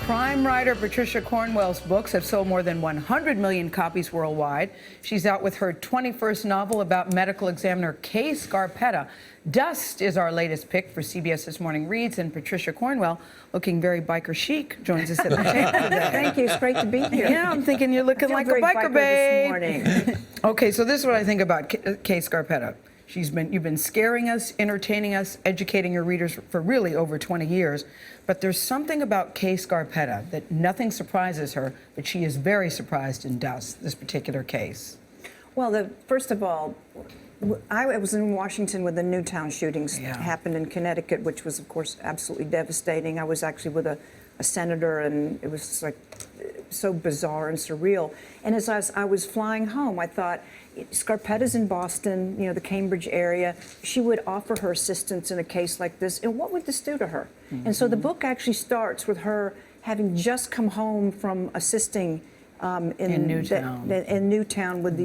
Crime writer Patricia Cornwell's books have sold more than 100 million copies worldwide. She's out with her 21st novel about medical examiner Kay Scarpetta. Dust is our latest pick for CBS This Morning Reads, and Patricia Cornwell, looking very biker chic, joins us at the table today. Thank you. It's great to be here. Yeah, I'm thinking you're looking like a biker babe. This morning. Okay, so this is what I think about Kay Scarpetta. You've been scaring us, entertaining us, educating your readers for really over 20 years. But there's something about Kay Scarpetta that nothing surprises her, but she is very surprised in Dust, this particular case. Well, first of all, I was in Washington when the Newtown shootings happened in Connecticut, which was, of course, absolutely devastating. I was actually with a senator, and it was like so bizarre and surreal. And as I was flying home, I thought, Scarpetta's in Boston, the Cambridge area. She would offer her assistance in a case like this, and what would this do to her? Mm-hmm. And so the book actually starts with her having just come home from assisting in Newtown with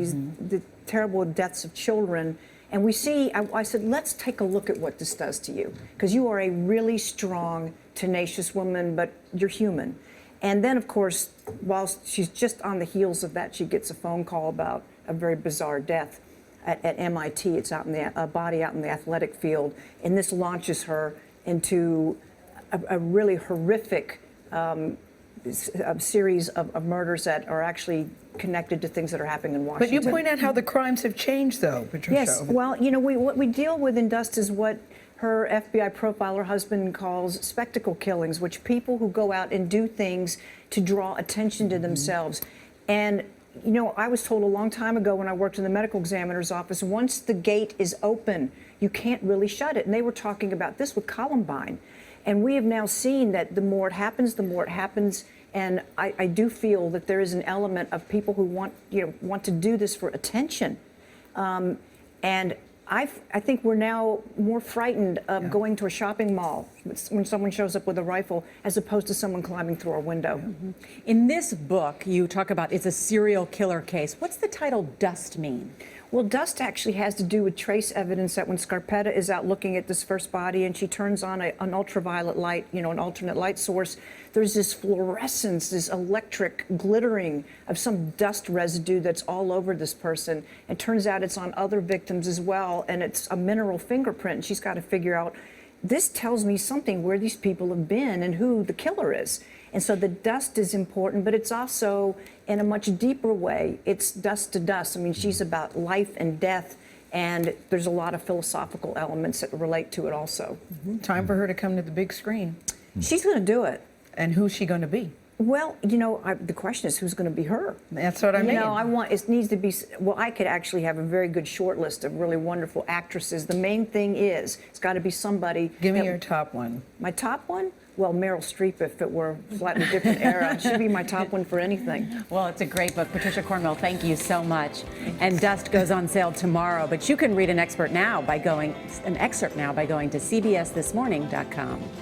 the terrible deaths of children. And we see, I said, let's take a look at what this does to you, because you are a really strong, tenacious woman, but you're human. And then, of course, while she's just on the heels of that, she gets a phone call about a very bizarre death at MIT. It's out in a body out in the athletic field, and this launches her into a really horrific series of murders that are actually connected to things that are happening in Washington. But you point out how the crimes have changed, though, Patricia. Yes. Well, what we deal with in Dust is what her FBI profiler husband calls spectacle killings, which people who go out and do things to draw attention to themselves. And, I was told a long time ago when I worked in the medical examiner's office, once the gate is open, you can't really shut it. And they were talking about this with Columbine. And we have now seen that the more it happens, the more it happens. And I do feel that there is an element of people who want to do this for attention. And I think we're now more frightened of going to a shopping mall when someone shows up with a rifle as opposed to someone climbing through our window. Mm-hmm. In this book, you talk about it's a serial killer case. What's the title Dust mean? Well, Dust actually has to do with trace evidence that when Scarpetta is out looking at this first body and she turns on an ultraviolet light, an alternate light source, there's this fluorescence, this electric glittering of some dust residue that's all over this person. It turns out it's on other victims as well, and it's a mineral fingerprint. And she's got to figure out, this tells me something where these people have been and who the killer is. And so the dust is important, but it's also, in a much deeper way, it's dust to dust. I mean, she's about life and death, and there's a lot of philosophical elements that relate to it also. Mm-hmm. Time for her to come to the big screen. She's going to do it. And who's she going to be? Well, the question is who's going to be her. That's what I mean. It needs to be, well, I could actually have a very good short list of really wonderful actresses. The main thing is, it's got to be somebody. Give me your top one. My top one? Well, Meryl Streep, if it were a slightly different era. She'd be my top one for anything. Well, it's a great book. Patricia Cornwell, thank you so much. And Dust goes on sale tomorrow, but you can read an excerpt now by going to cbsthismorning.com.